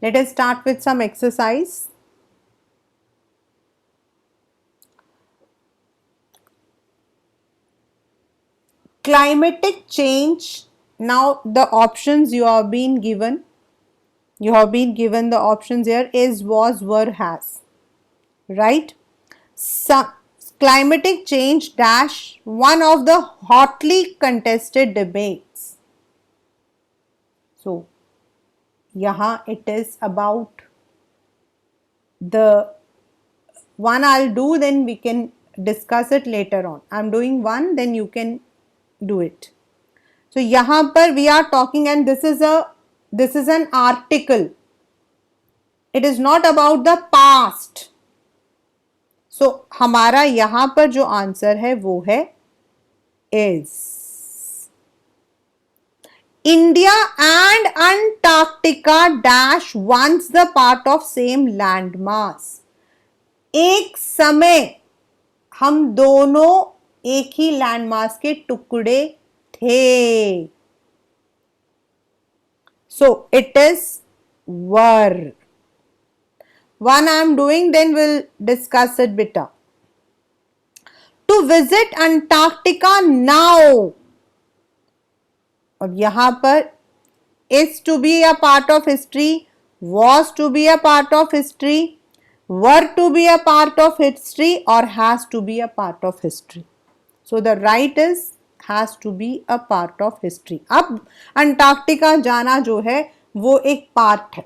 Let us start with some exercise. Climatic change. Now the options you have been given. You have been given the options here: is, was, were, has. Right? Some climatic change dash one of the hotly contested debates. So yahan it is about the one I'll do, then we can discuss it later on. I'm doing one, then you can do it. So yahan par we are talking, and this is an article. It is not about the past. So हमारा यहाँ पर जो answer है वो है is. India and Antarctica dash once the part of same landmass. एक समय हम दोनों एक ही लैंडमास के टुकड़े थे. So it is were. One I am doing, then we'll discuss it better. To visit Antarctica now. अब यहां पर is to be a part of history, was to be a part of history, were to be a part of history, or has to be a part of history. So the right is has to be a part of history. अब Antarctica जाना जो है वो एक part है.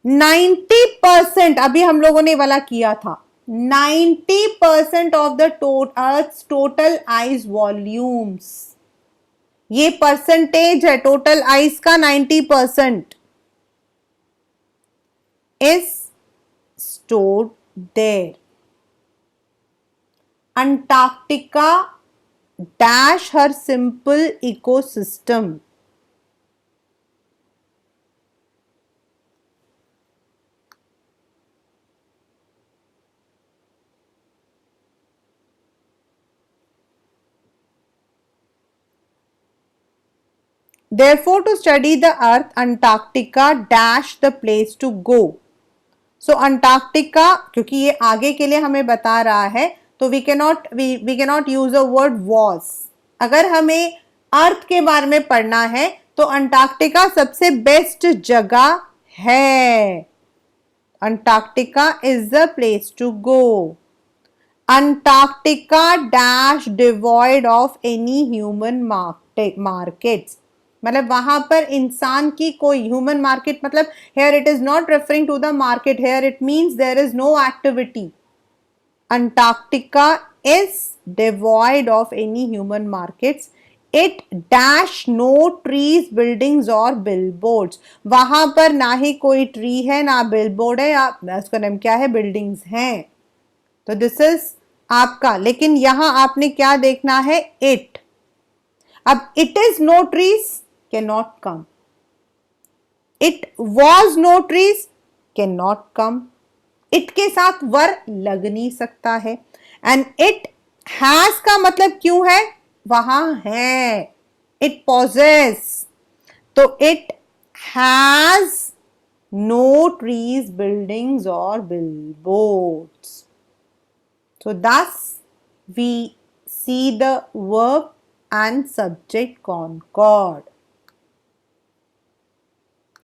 %90 अभी हम लोगों ने वाला किया था. 90% of the earth total ice volumes. ये परसेंटेज है टोटल आइस का. 90% is stored there. Antarctica dash her simple ecosystem. Therefore, to study the earth, Antarctica dash the place to go. So Antarctica, क्योंकि ये आगे के लिए हमें बता रहा है, तो we cannot use a word was. अगर हमें अर्थ के बारे में पढ़ना है तो अंटार्कटिका सबसे बेस्ट जगह है. Antarctica is the place to go. Antarctica dash devoid of any human markets. मतलब वहां पर इंसान की कोई ह्यूमन मार्केट, मतलब here it is not referring to the market, here it means there is no activity. Antarctica is devoid of any human markets. It dash no trees, buildings और billboards. वहां पर ना ही कोई ट्री है ना billboard है, या उसका नाम क्या है, बिल्डिंग्स हैं. तो दिस इज आपका. लेकिन यहां आपने क्या देखना है, इट. अब it is no trees can not come. It was no trees can not come. It के साथ वर लग नहीं सकता है. एंड इट हैज का मतलब क्यों है, वहां है. It poses. तो it has no trees, buildings और billboards. So thus we see the verb and subject concord.